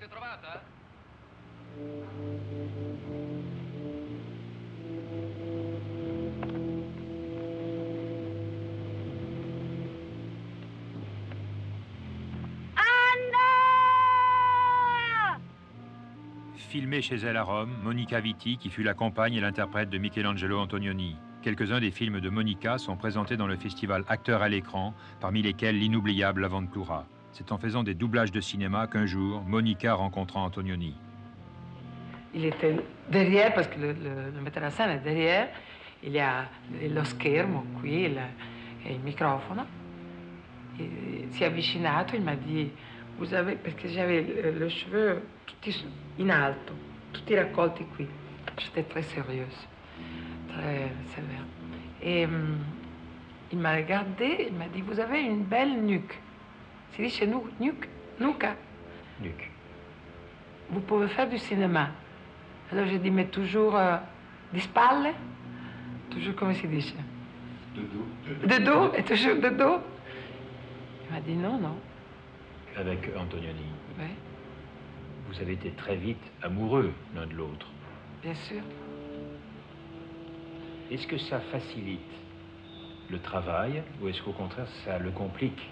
L'avete trovata? Filmée chez elle à Rome, Monica Vitti, qui fut la compagne et l'interprète de Michelangelo Antonioni. Quelques-uns des films de Monica sont présentés dans le festival Acteurs à l'écran, parmi lesquels l'inoubliable L'Avventura. C'est en faisant des doublages de cinéma qu'un jour, Monica rencontra Antonioni. Il était derrière, parce que le metteur en scène est derrière, il y a lo schermo qui e il microfono. E si è avvicinato e mi ha detto, vous avez, perché j'avais le cheveux tutti in alto, tutti raccolti qui. J'étais très sérieuse, très sévère. Et il m'a regardé, il m'a dit, vous avez une belle nuque. Si dit chez nous, nuque, nuca. Nuque. Vous pouvez faire du cinéma. Alors j'ai dit, mais toujours di spalle? Toujours come si dice? De dos. De dos? Et toujours de dos? Il m'a dit non, non. Avec Antonioni, Oui, vous avez été très vite amoureux l'un de l'autre. bien sûr. Est-ce que ça facilite le travail ou est-ce qu'au contraire ça le complique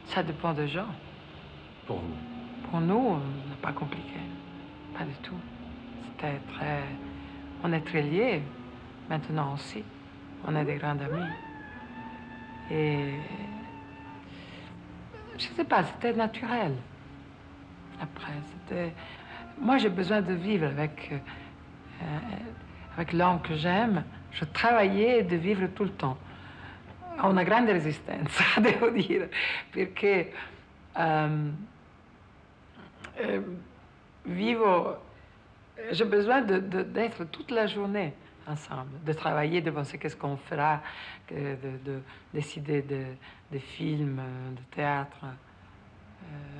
Ça dépend des gens. pour vous? Pour nous, n'est pas compliqué. Pas du tout. C'était très... On est très liés, maintenant aussi. On est des grands amis. Et... Je ne sais pas, c'était naturel. Après, c'était... Moi, j'ai besoin de vivre avec l'homme que j'aime. Je travaillais de vivre tout le temps. Ho una grande resistenza, devo dire, perché j'ai besoin d'être toute la journée ensemble, de travailler, de penser qu'est-ce qu'on fera, de décider de films, de théâtre,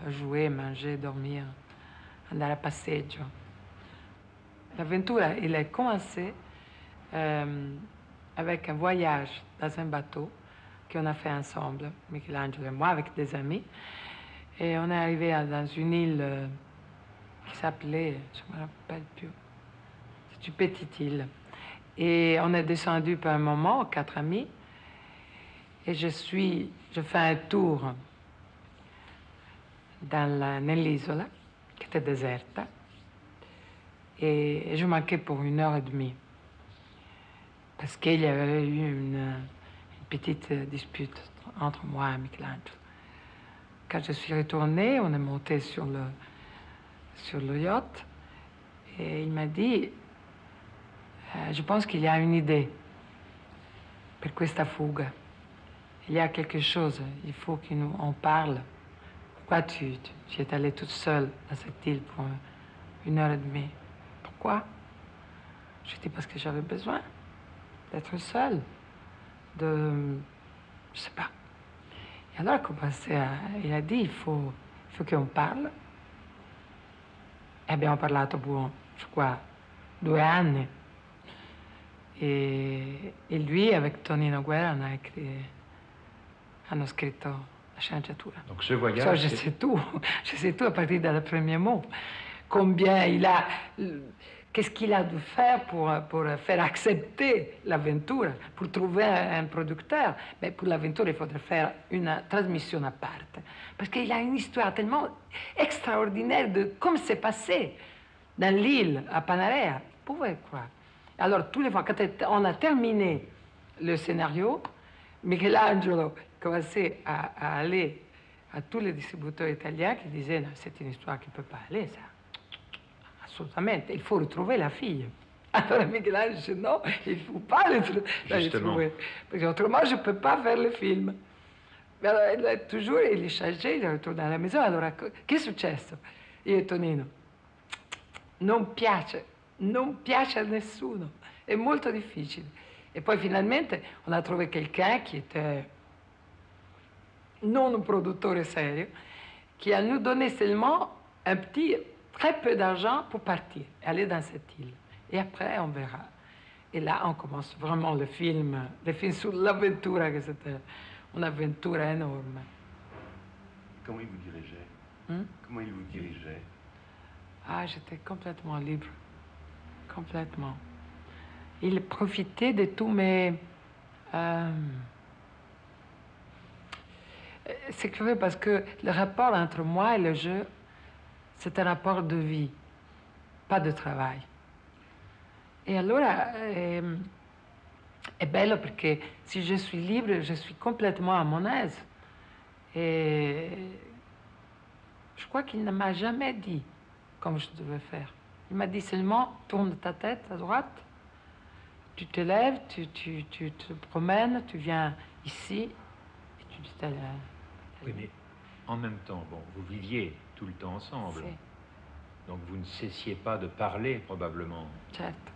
jouer, manger, dormir, andare a passeggio. L'avventura, il a commencé avec un voyage dans un bateau qu'on a fait ensemble, Michelangelo et moi, avec des amis. Et on est arrivé dans une île qui s'appelait, je ne me rappelle plus, c'est une petite île. Et on est descendu par un moment, 4 amis, et je fais un tour nell'isola, qui était déserte, et je manquais pour 1 heure et demie, parce qu'il y avait eu une petite dispute entre moi et Michelangelo. Quand je suis retournée, on est monté sur le yacht, et il m'a dit, je pense qu'il y a une idée per questa fuga. Il y a quelque chose, il faut qu'on parle. Pourquoi tu es allée toute seule à cette île pour 1 heure et demie? Pourquoi? Je dis parce que j'avais besoin d'être seule, je sais pas. Et alors il a dit, il faut qu'on parle. E abbiamo parlato per, je crois, 2 anni. Et lui, avec Tonino Guerra, hanno scritto la sceneggiatura. Donc ce voyage... Je sais tout. Je sais tout à partir du premier mot. Combien il a... Qu'est-ce qu'il a dû faire pour faire accepter l'aventure, pour trouver un producteur? Mais pour l'aventure, il faudrait faire une transmission à part. Parce qu'il a une histoire tellement extraordinaire de comme c'est passé dans l'île à Panarea. Vous pouvez croire. Alors, tous les fois, quand on a terminé le scénario, Michelangelo commençait à aller à tous les distributeurs italiens qui disaient, non, c'est une histoire qui ne peut pas aller, ça. Assolutamente, il faut retrouver la fille. Alors Michelangelo dit, non, il ne faut pas la retrouver. Parce qu'autrement, je ne peux pas faire le film. Mais alors, toujours, il est chargé, il retourne à la maison. Alors, qu'est-ce qui è successo? Io e Tonino, non piace a nessuno, è molto difficile. E poi finalmente on a trouvé quelqu'un qui était non un produttore serio, qui a nous donné seulement très peu d'argent pour partir, aller dans cette île. Et après, on verra. Et là, on commence vraiment le film sur l'avventura, que c'était une avventura énorme. Comment il vous dirigeait? Comment il vous dirigeait? Ah, j'étais complètement libre. Complètement. Il profitait de tous mes... C'est curieux parce que le rapport entre moi et le jeu, c'est un rapport de vie, pas de travail. Et alors, è bello perché si je suis libre, je suis complètement à mon aise. Et je crois qu'il ne m'a jamais dit comme je devais faire. Il m'a dit seulement, tourne ta tête à droite, tu te lèves, tu te promènes, tu viens ici, et tu dis Oui, mais en même temps, bon, vous viviez tout le temps ensemble. Sì. Donc vous ne cessiez pas de parler, probablement. Certo.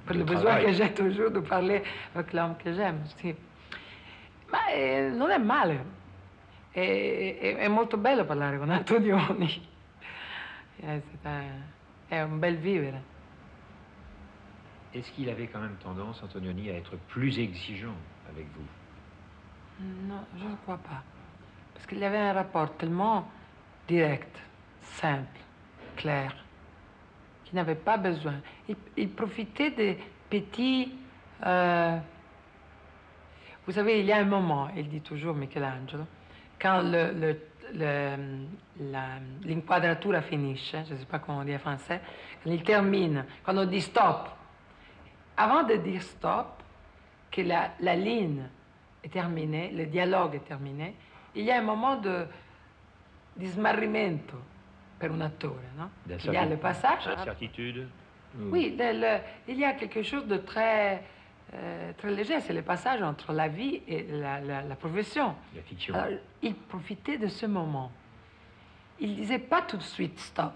Per De le besoin travail. che j'ai toujours de parler avec l'homme que j'aime, sì. Ma non è male. È molto bello parlare con Antonioni. È un bel vivere. Est-ce qu'il avait quand même tendance, Antonioni, à être plus exigeant avec vous? Non, je ne crois pas. Parce qu'il y avait un rapport tellement direct, simple, clair, qu'il n'avait pas besoin. Il profitait des petits... Vous savez, il y a un moment, il dit toujours Michelangelo, quand l'inquadratura finisce, je ne sais pas comment on dit en français, quand il termine, quand on dit stop, avant de dire stop, que la ligne est terminée, le dialogue est terminé, il y a un moment di smarrimento per un attore, no? Il y a le passage. Incertitude. Oui, il y a quelque chose de très, très léger, c'est le passage entre la vie et la profession. La fiction. Alors, il profitait de ce moment. Il ne disait pas tout de suite stop.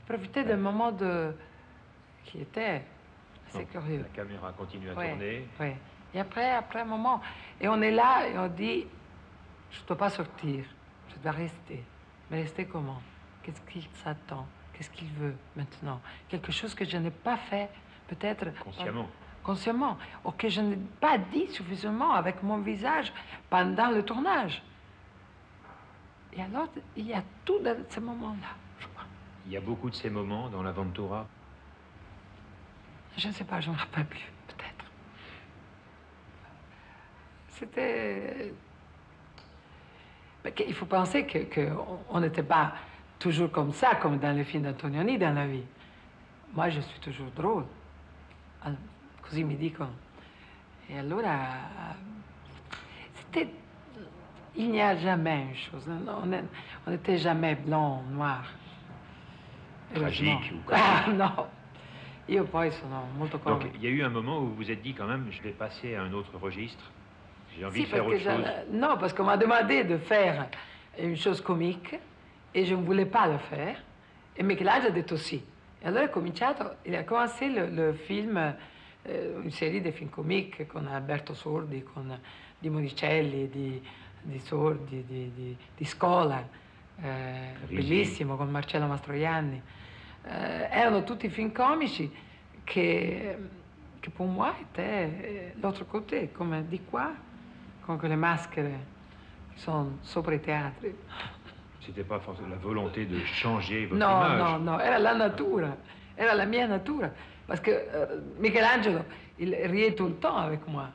Il profitait d'un moment qui était assez curieux. La caméra continue à Ouais, tourner. ouais. Et après un moment, et on est là et on dit, je ne dois pas sortir, je dois rester. Mais rester comment? Qu'est-ce qu'il s'attend? Qu'est-ce qu'il veut maintenant? Quelque chose que je n'ai pas fait, peut-être... Consciemment. Consciemment, ou que je n'ai pas dit suffisamment avec mon visage pendant le tournage. Et alors, il y a tout dans ce moment-là, je crois. Il y a beaucoup de ces moments dans l'Aventura. Je ne sais pas, je ne me rappelle plus, peut-être. C'était... Il faut penser qu'on n'était pas toujours comme ça, comme dans les films d'Antonioni dans la vie. Moi, je suis toujours drôle. Così mi dicono. Et allora, c'était... Il n'y a jamais une chose. On n'était jamais blanc, noir. Tragique ou Ah, non. Io poi sono molto Donc comico. il y a eu un moment où vous vous êtes dit quand même, je vais passer à un autre registre. J'ai envie Sì, de faire perché autre chose. non, parce qu'on m'a demandé de faire une chose comique et je ne voulais pas le faire. Et Michelangelo ha detto sì. E allora il a commencé le film, une série di film comiques con Alberto Sordi, con di Monicelli, di Sordi, di Scola, bellissimo, con Marcello Mastroianni. Erano tutti film comici che per moi était l'autre côté, come di qua, con quelle maschere che sono sopra i teatri. C'était pas forcément la volonté de changer votre No, image. no, no, era la natura, era la mia natura. Parce que Michelangelo, il riait tout le temps avec moi.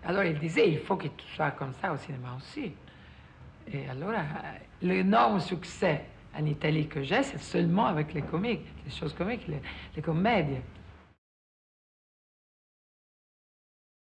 Alors il disait, il faut que tu sois comme ça au cinéma aussi. Et alors, l'énorme succès en Italie que j'ai, c'est seulement avec les comiques, les choses comiques, les comédies.